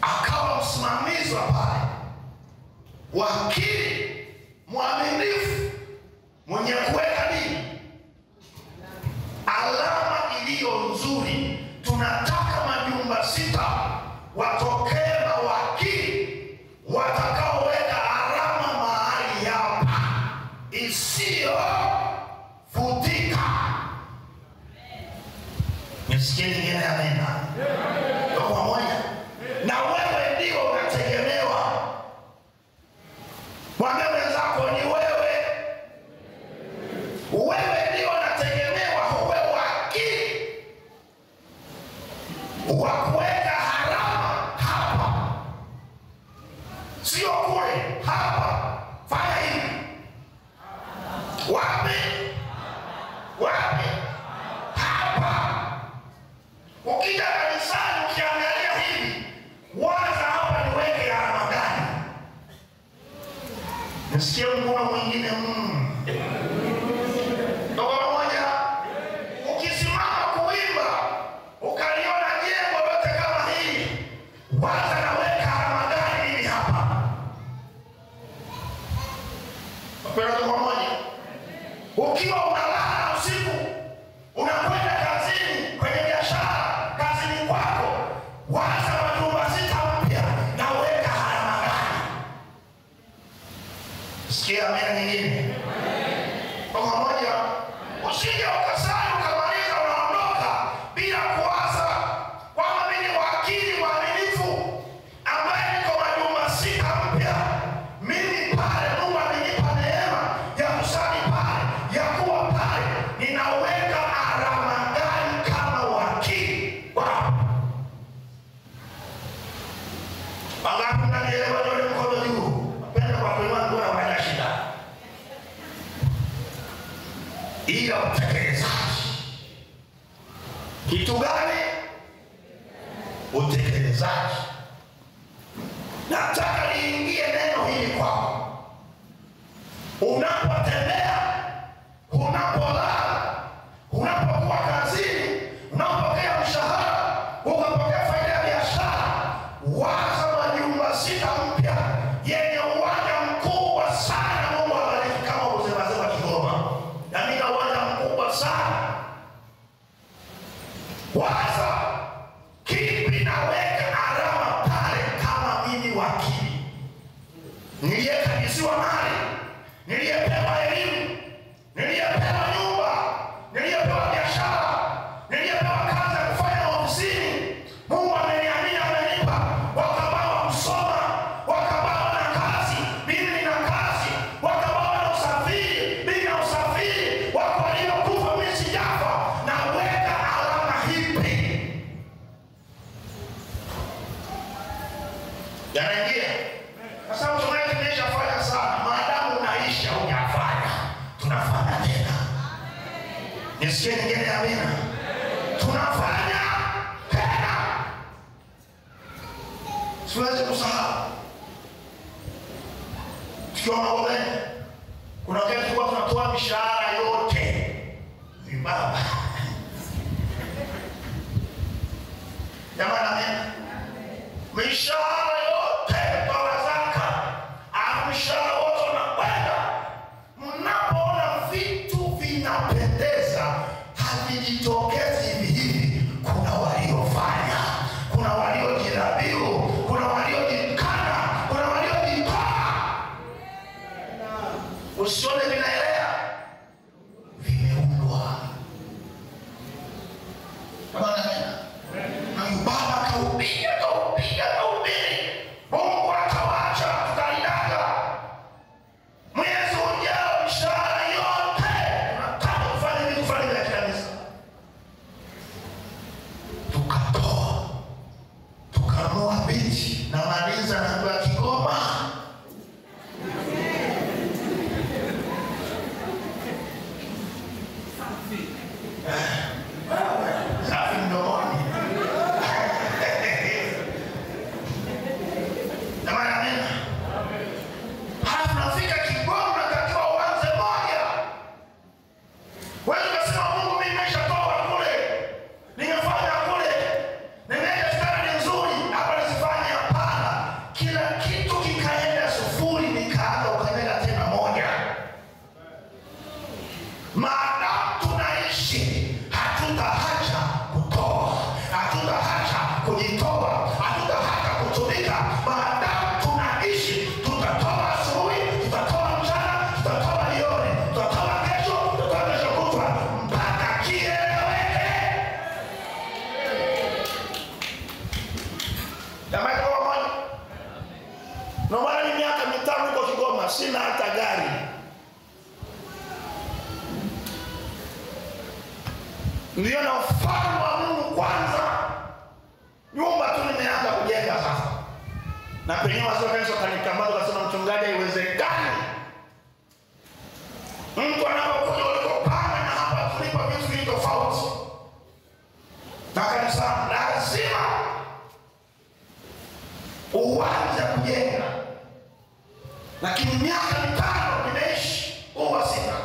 akawa msimamizi wa pale, wakili mwaminifu, mwenye kuweka nini, alama iliyo nzuri. Tunataka majumba 6 watokee mawakili watakaoweka alama mahali hapa isiyo futika. Nisikie nyingine amena. Tuko pamoja? Na wewe ndio unategemewa. Mwambie wenzako ni wewe sio kule, hapa. Fanya hivi. Wapi? Wapi? Hapa. Ukija kanisani ukiangalia hivi, waza hapa niweke alama gani? Nisikie mkono mwingine Ndogo moja. Ukisimama kuimba ukaliona jengo lote kama hili, waza naweka alama gani hivi hapa? Ndogo moja. Ukiwa unalala usiku, unakwenda kazini, kwenye biashara, kazini kwako, waza majumba 6 mpya, naweka alama gani? Sikia amina nyingine. Ndogo moja. Usije ukasali ukamaliza unaondoka bila kuwaza kwamba mimi ni wakili mwaminifu ambaye niko majumba 6 mpya. Mimi pale Mungu amenipa neema ya kusali pale, ya kuwa pale, ninaweka alama gani kama wakili? Wangapi mnanielewa? Ndio mkono juu. Napenda kwa kuinua mkono haina shida. Ila utekelezaji. Kitu gani? Utekelezaji. Nataka niingie neno hili kwako. Unapotembea, unapolala, unapokuwa kazini, unapokea mshahara, ukapokea faida ya biashara, waza majumba 6 mpya yenye uwanja mkubwa sana. Mungu abariki kama uzema Kigoma. Na mimi na uwanja mkubwa sana. Waza kipi naweka alama pale kama mimi wakili? Niliyekabidhiwa mali, niliyepewa elimu, niliyepewa nyumba, niliyepewa biashara, niliyepewa kazi ya kufanya ofisini. Mungu ameniamini, amenipa. Wakabawa kusoma, wakabawa na kazi, mimi nina kazi. Wakabawa na usafiri, mimi na usafiri. Wako waliokufa, mimi sijafa. Naweka alama hipi? Yanaingia. Sasa mtumaini nimeshafanya sana. Maadamu unaisha hujafanya, tunafanya tena. Nisikie nyingine amina. Tunafanya tena. Siwezi kusahau. Tukiwa Magomeni, kuna wakati tulikuwa tunatoa mishahara yote. Vibaba. Jamani amina. Mishahara yote kwa zaka. Mishahara wote unakwenda. Mnapoona vitu vinapendeza, havijitokezi hivi hivi. Kuna waliofanya, kuna waliojirabiu, kuna waliojikana, kuna waliojitoa. Usione vinaelea, vimeundwa. Kama nani? Na baba kaupiga. Mungu atawacha tutalidaga. Mwezi ujao mishahara yote tunataka kufanya vitu fulani vya kanisa. Tukatoa, tukanunua bichi na maliza na kwa Kigoma. Safi mdomoni. Jamani amina. Halafu nafika Kigoma natakiwa uanze moja. Wewe unasema Mungu mimi nimeshatoa kule, nimefanya kule, nimeweka stari nzuri, hapa nisifanye. Hapana. Kila kitu kikaenda sufuri, nikaanza ukanega tena moja. Maadamu tunaishi, hatutaacha kutoa, hatutaacha kujitoa, hatutaacha kutumika. Maadamu tunaishi, tutatoa asubuhi, tutatoa mchana, tutatoa jioni, tutatoa kesho, tutatoa kesho kutwa, mpaka kieleweke. Jamani kwa moja. Normali miaka 5 niko Kigoma, sina hata gari. Niliona ufalme wa Mungu kwanza. Nyumba tu nimeanza kujenga sasa. Na penyewe wazee wa kanisa wakanikamata wakasema, mchungaji, haiwezekani. Mtu anapokuja ulikopanga na hapa tulipo vitu vingi tofauti. Na kanisa lazima uanze kujenga. Lakini miaka 5 nimeishi huwa sina.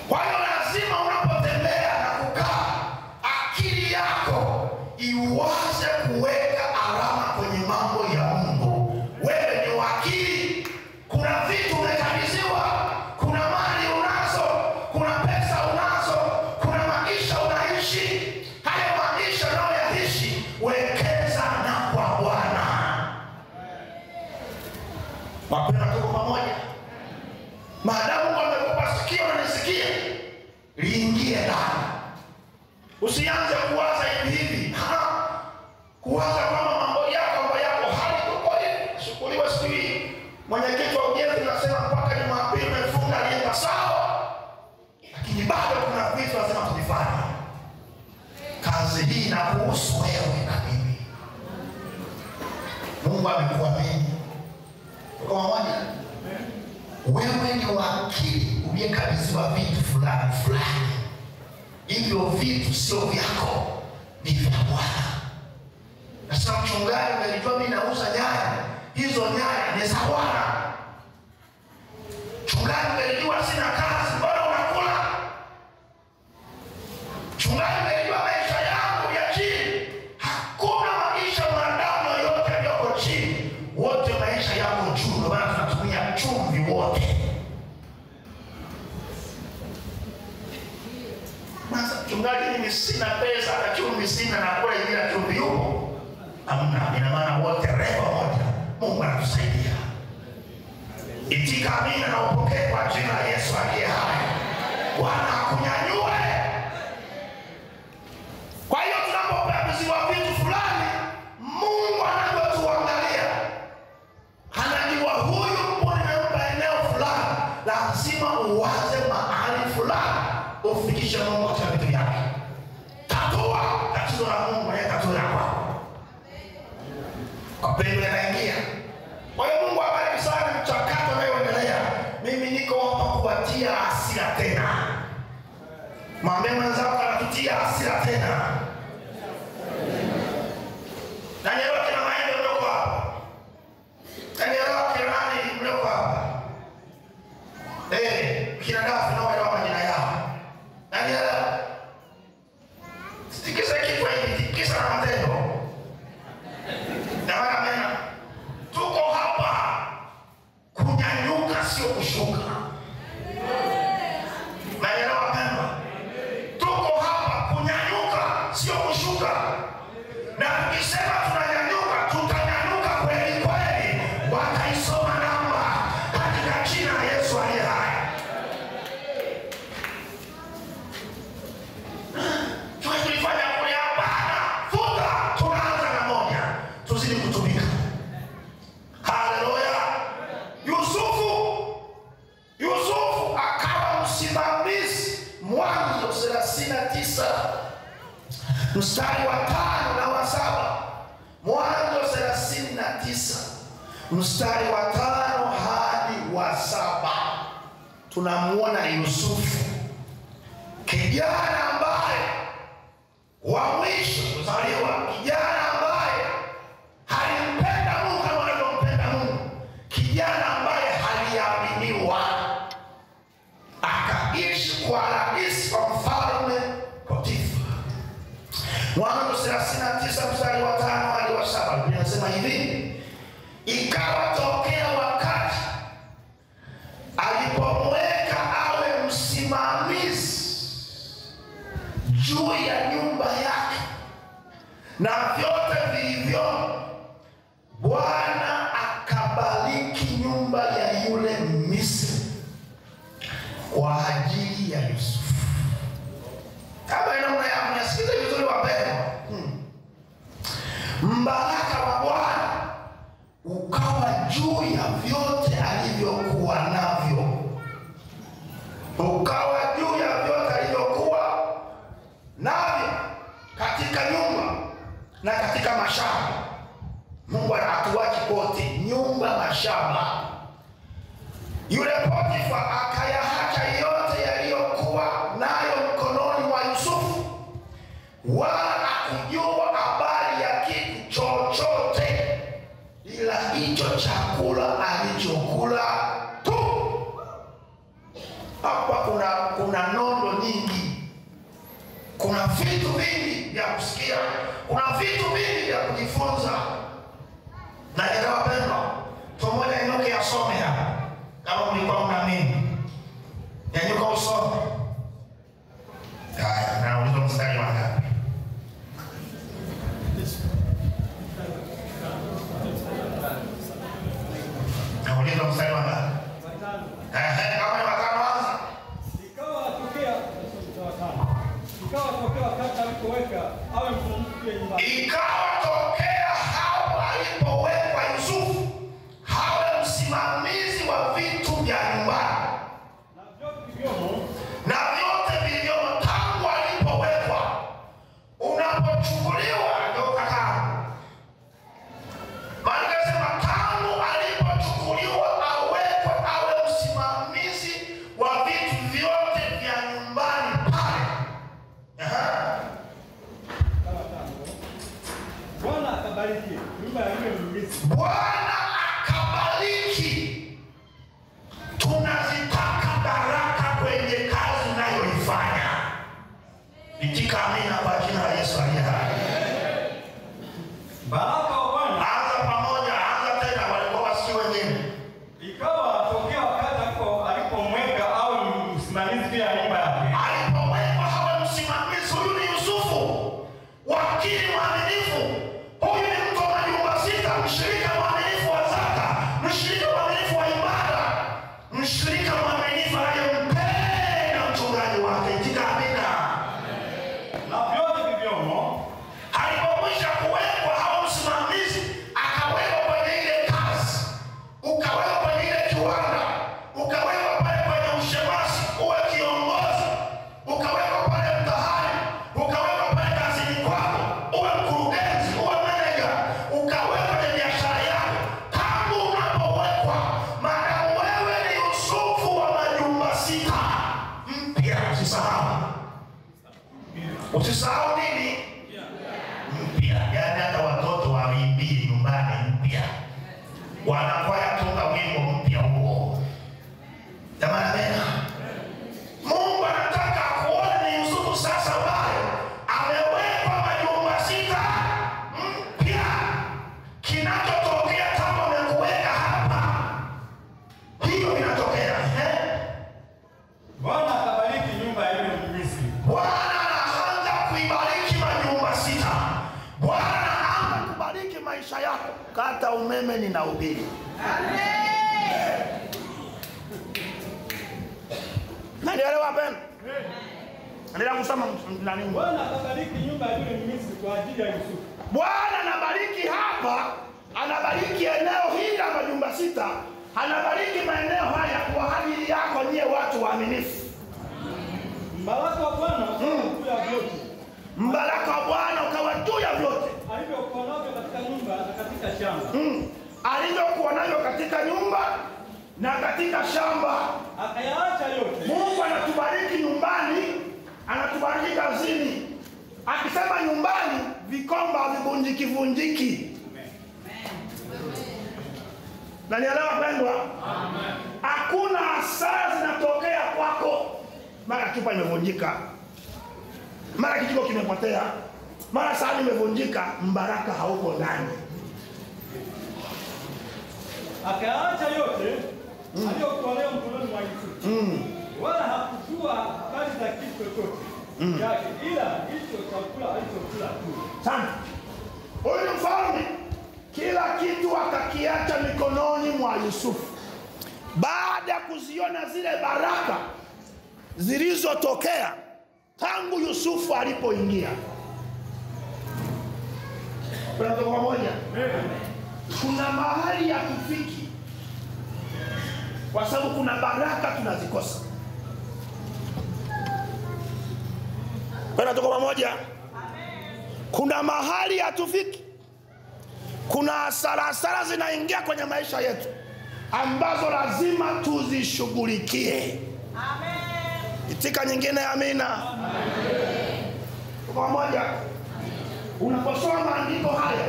Kwa hiyo lazima unapotembea na kukaa, akili yako iwaze kuweka alama kwenye mambo ya Mungu. Wewe ni wakili. Kuna vitu umekabidhiwa, kuna mali unazo, kuna pesa unazo, kuna maisha unaishi. Hayo maisha unayoishi wekeza na kwa Bwana. Wapenda tuko pamoja. Maadamu umekupa sikio na nisikie, liingie ndani. Usianze kuwaza hivi. Kuwaza kama mambo yako hali tuko hivi. Shukuriwa sijui mwenyekiti wa ujenzi nasema mpaka Jumapili umefunga alienda sawa. Lakini bado kuna vitu lazima tuvifanye. Kazi hii inakuhusu wewe na mimi. Mungu amekuamini. Tuko pamoja? Wewe ni wakili uliyekabidhiwa vitu fulani. Hivyo vitu sio vyako, ni vya Bwana. Sasa mchungaji, unajua mimi nauza nyanya. Hizo nyanya ni za Bwana. Mchungaji, unajua sina kazi, bora unakula. Mchungaji, unajua maisha yangu ya chini. Hakuna maisha mwanadamu yoyote yaliyoko chini. Wote maisha yako juu. Ndio maana tunatumia chumvi wote. Mchungaji, mimi sina pesa na chumvi sina, na kula ile chumvi yupo. Amna, ina maana wote reba moja. Mungu anatusaidia. Itika amina na upokee kwa jina la Yesu aliye hai. Bwana akunyanyue. Kwa hiyo tunapokabidhiwa vitu fulani, Mungu anapotuangalia, anajua huyu mbona nampa eneo fulani, lazima uwaze mahali fulani ufikishe Mungu katika vitu vyake. Tatua tatizo la Mungu na tatizo lako. Wapendwa, naingia. Kwa hiyo Mungu abariki sana mchakato unaoendelea. Mimi niko hapa kuwatia hasira tena. Mwambie mwenzako anatutia hasira tena. Nani leo kina maembe mloko hapa? Nani leo kina nani mloko hapa? Kina dafu na wale wa majina yao. Nani leo? Sikisa kitu hivi, tikisa na matendo. Na maana tuko hapa kunyanyuka, sio kushuka. Maana wapendwa, tuko hapa kunyanyuka, sio kushuka. Na tukisema tunanyanyuka, tutanyanyuka kweli kweli. Wataisoma namba katika jina la Yesu aliye hai. Tunafanya kule hapana. Futa, tunaanza na moja. Tuzidi kutumika. Haleluya. Yusufu akawa msimamizi. Mwanzo 39 mstari wa 5 na wa 7. Mwanzo 39 mstari wa 5 hadi wa 7. Tunamuona Yusufu, kijana ambaye wa mwisho kuzaliwa, kijana ambaye halimpenda Mungu kama anavyompenda Mungu, kijana ambaye haliaminiwa, akaishi kwa rais wa mfalme Potifa. Mwanzo 39 mstari wa 5 hadi wa 7 inasema hivi: ikawa tokea wakati alipomweka awe msimamizi juu ya nyumba yake na vyote vilivyo, Bwana akabariki nyumba ya yule Misri kwa ajili ya Yusufu. Kama namna ya mnasikiza vizuri wapendwa, mbaraka wa Bwana ukawa juu ya vyote alivyokuwa navyo. Ukawa juu ya vyote alivyokuwa navyo katika nyumba na katika mashamba. Mungu boti, nyumba, mashamba. Yule Potifa akayaacha yote yaliyokuwa nayo mkononi mwa Yusufu, wala hakujua habari ya kitu chochote ila hicho chakula alichokula tu. Hapa kuna nondo nyingi, kuna vitu vingi vya kusikia, kuna vitu vingi vya kujifunza. Na elewa pendo, pamoja inuke asome hapa. Kama mlikuwa mnaamini, nyanyuka usome. Haya, nauliza mstari wa ngapi? Nauliza mstari wa ngapi? Kama ni watano anza. Ikawa tokea wakati alipoweka awe msimamizi nyumbani. Ikawa tokea hapo alipowekwa Yusufu hawe msimamizi wa vitu vya nyumbani na vyote vilivyomo tangu alipowekwa. Unapochukuliwa ndio kaka. Maana sema tangu alipochukuliwa awekwe awe msimamizi wa vitu vyote vya nyumbani pale. Bwana akabariki nyumba ya yule mlinzi. Bwana akabariki. Tunazitaka baraka kwenye kazi unayoifanya. Itika amina kwa jina la Yesu aliye hai. Baraka wa Bwana. Anza pamoja, anza tena walikuwa wasio wengine. Ikawa tokea wakati alipomweka awe msimamizi pia nyumba yake. Alipowekwa hawe msimamizi, huyu ni Yusufu, wakili mwaminifu. Huyu ni mtu wa nyumba sita, mshirika mwaminifu wa zaka, mshirika mwaminifu wa ibada, mshirika mwaminifu anayempenda mchungaji wake. Itika amina. Na vyote vilivyomo. Alipokwisha kuwekwa hawa msimamizi, akawekwa kwenye ile kazi, ukawekwa kwenye ile kiwanda, ukawekwa pale kwenye ushemasi uwe kiongozi, ukawekwa pale mtahani, ukawekwa pale kazini kwako uwe mkurugenzi, uwe meneja, ukawekwa kwenye biashara yako. Tangu unapowekwa, maadamu wewe ni Yusufu wa majumba sita mpya, usisahau nini? Mpya. Yaani hata watoto waimbie nyumbani mpya, wanakwaya tunga wimbo mpya huo. Jamani amena. Mungu anataka kuona ni Yusufu sasa ambaye amewekwa majumba sita mpya. Kinachotokea kama amekuweka hapa, hiyo inatokea. Bwana akabariki nyumba ya yule mlinzi. Bwana anaanza kuibariki majumba sita. Bwana anaanza kubariki maisha yako. Kata umeme ninahubiri. Amen. Nanielewa Ben? Endelea kusema nani? Bwana akabariki nyumba ya yule mlinzi kwa ajili ya Yusufu. Bwana anabariki hapa, anabariki eneo hili la majumba sita, anabariki maeneo haya kwa ajili yako nyie watu waaminifu. Mbaraka wa Bwana juu ya vyote. Mbaraka wa Bwana ukawa juu ya vyote. Alivyokuwa navyo katika nyumba na katika shamba. Alivyokuwa navyo katika nyumba na katika shamba. Akayaacha yote. Mungu anatubariki nyumbani, anatubariki kazini. Akisema nyumbani, vikomba havivunjiki vunjiki. Nanielewa pendwa? Amen. Hakuna hasara zinatokea kwako. Mara chupa imevunjika, mara kijiko kimepotea, mara sahani imevunjika, mbaraka hauko ndani. Akaacha yote aliyokuwa nayo mkononi mwa Yusufu. Wala hakujua habari za kitu chochote yake ila hicho chakula alichokula tu. Sana. Huyu ni mfalme, kila kitu akakiacha mikononi mwa Yusufu. Baada ya kuziona zile baraka zilizotokea tangu Yusufu alipoingia. Kuna kwa moja. Kuna mahali ya kufiki, kwa sababu kuna baraka tunazikosa. Kuna kwa moja. Kuna mahali hatufiki Kuna hasara zinaingia kwenye maisha yetu ambazo lazima tuzishughulikie. Amen. Itika nyingine amina. Amen. Kwa moja, unaposoma maandiko haya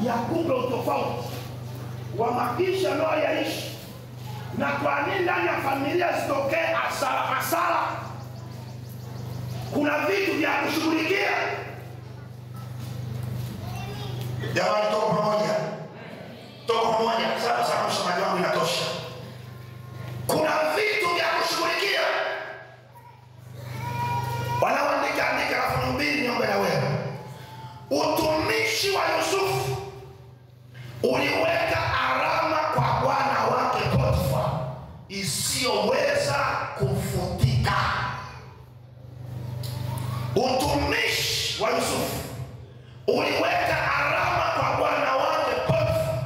yakupe utofauti wa maisha unayoishi na kwa nini ndani ya familia zitokee hasara. Kuna vitu vya kushughulikia. Jamani, tuko pamoja. Sasa msomaji wangu inatosha. Kuna vitu vya kushughulikia. Wanaandika alafu mbili niombe na wewe. Utumishi wa Yusufu uliweka alama kwa bwana wake Potifa isiyoweza kufutika. Utumishi wa Yusufu uliweka alama kwa bwana wake Potifa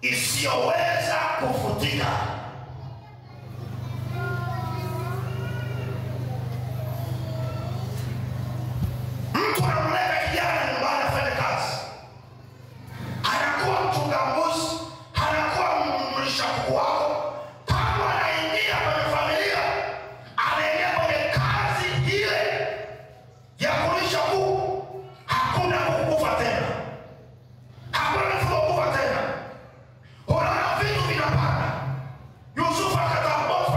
isiyoweza kufutika. Mtu anamleta kijana nyumbani afanye kazi, anakuwa mchunga mbuzi, anakuwa mlisha kuku wako. Tangu anaingia kwenye familia, anaingia kwenye kazi ile ya kulisha kuku, hakuna kukufa tena, hakuna kukufa tena. Unaona vitu vinapanda. Yusufu akatambua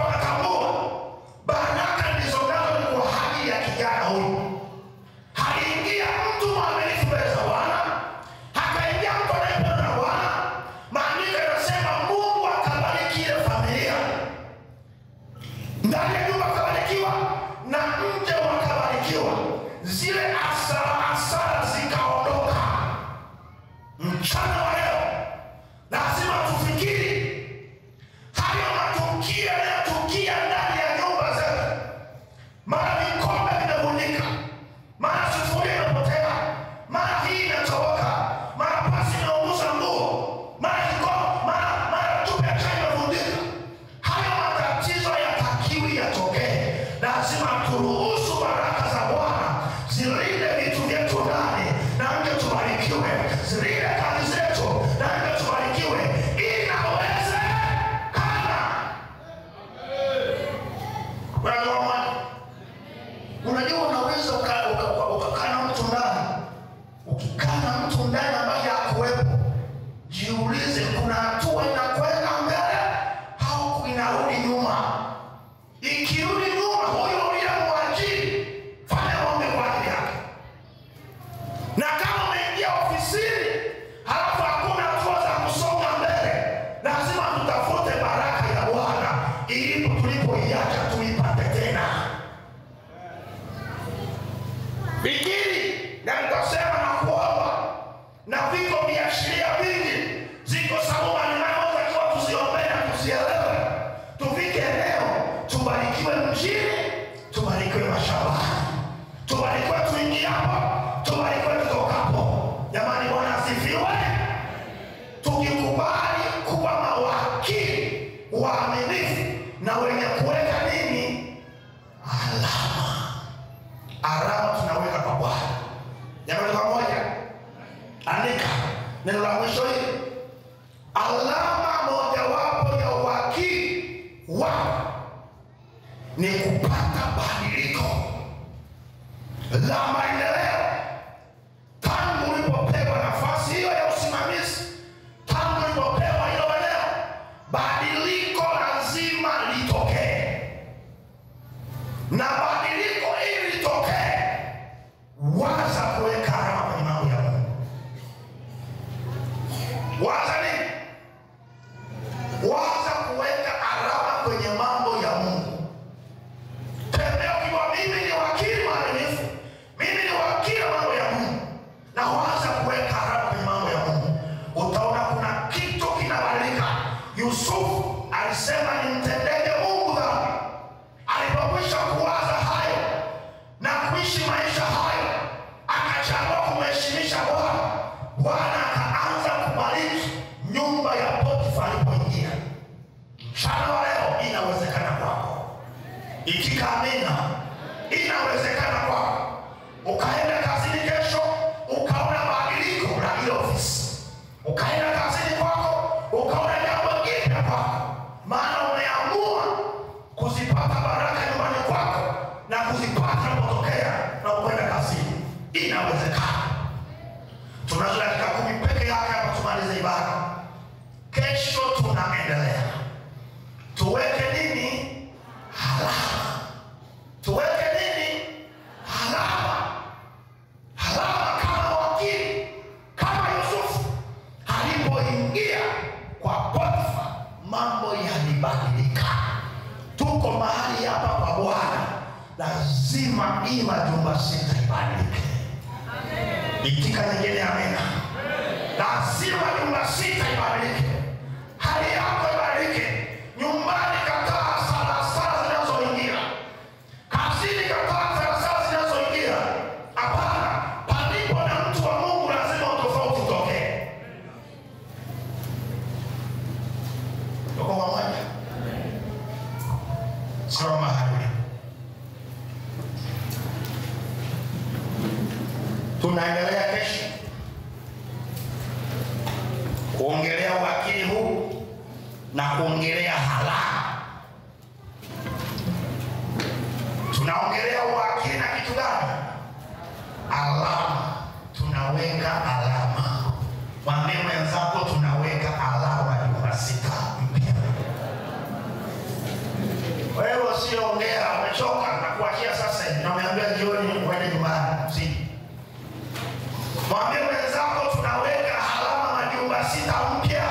baraka ndizo nazo ni kwa haki ya kijana huyu. Aliingia mtu mwaminifu mbele za Bwana, akaingia mtu anayependwa na Bwana. Maandiko yanasema Mungu akabariki ile familia. Ndani ya nyumba akabarikiwa na nje wakabarikiwa. Zile hasara zikaondoka. Mchana wa leo lazima tufikiri hayo matukio yanatukia ndani ya nyumba zetu. Mara vikombe vinavunjika, mara sufuria inapotea, mara hii inatoboka, mara pasi inaunguza nguo, mara chupa ya chai inavunjika. Hayo matatizo yatakiwi yatokee. Lazima turuhusu baraka za Bwana zilinde vitu vyetu ndani na nje tubarikiwe. Zilinde kazi zetu na nje tubarikiwe. Inawezekana. Unajua unaweza ukakaa na mtu ndani. Ukikaa na mtu ndani ambaye hakuwepo, jiulize kuna hatua inakwenda mbele au inarudi nyuma. Ikirudi nyuma, huyo uliyemwajiri, fanya maombi kwa ajili yake. Na kama umeingia ofisini halafu hakuna hatua za kusonga mbele, lazima tutafute baraka ya Bwana ili tulipoiacha tuipate tena. Fikiri na nitasema na kuomba, na viko viashiria vingi. Ziko sababu mbalimbali kwa tuziombee na tuzielewe. Tufike eneo tubarikiwe mjini, tubarikiwe mashambani, tubarikiwe tuingiapo, tubarikiwe tutokapo. Jamani, Bwana asifiwe. Tukikubali kuwa mawakili waaminifu na wenye kuweka nini? Alama tunaweka kwa Bwana. Jamani, pamoja andika neno la mwisho hili. Alama mojawapo ya uwakili wako ni kupata badiliko la maendeleo. Tangu ulipopewa nafasi hiyo ya usimamizi, tangu ulipopewa hilo eneo, badiliko lazima litokee. Na badiliko ili litokee, waza kuweka alama kwenye mambo ya Mungu. Waza nini? Waza kuweka alama kwenye mambo ya Mungu. Tembea ukiwa mimi ni wakili mwaminifu, mimi ni wakili wa mambo ya Mungu, na waza kuweka alama kwenye mambo ya Mungu. Utaona kuna kitu kinabadilika. Yusufu alisema nimtendeje Mungu dhambi. Alipokwisha kuwaza hayo na kuishi maisha hayo, akachagua kumheshimisha Bwana. Bwana akaanza kubariki nyumba ya Potifa alipoingia. Mchana wa leo inawezekana kwako. Itika amina. Inawezekana kwako. Ukaenda kazini kesho, ukaona badiliko la ile ofisi. nilipoingia kwa Potifa mambo yalibadilika. Tuko mahali hapa kwa Bwana, lazima hii majumba sita ibadilike. Itika nyingine amena. Lazima nyumba sita ibadilike. Hali yako ibadilike. Nyumbani kataa sala zinazoingia. Kazini kataa sala zinazoingia. Hapana, palipo na mtu wa Mungu lazima utofauti utokee. Tuko pamoja? Soma mahali. Tunaendelea kesho kuongelea wakili huu na kuongelea halali. Tunaongelea wakili na kitu gani? Alama. Tunaweka alama. Mwambie mwenzako tunaweka alama nyumba sita mpya. Wewe usiongea umechoka na kuachia sasa hivi. Na umeambia jioni uende nyumbani. Si. Mwambie mwenzako tunaweka alama majumba sita mpya.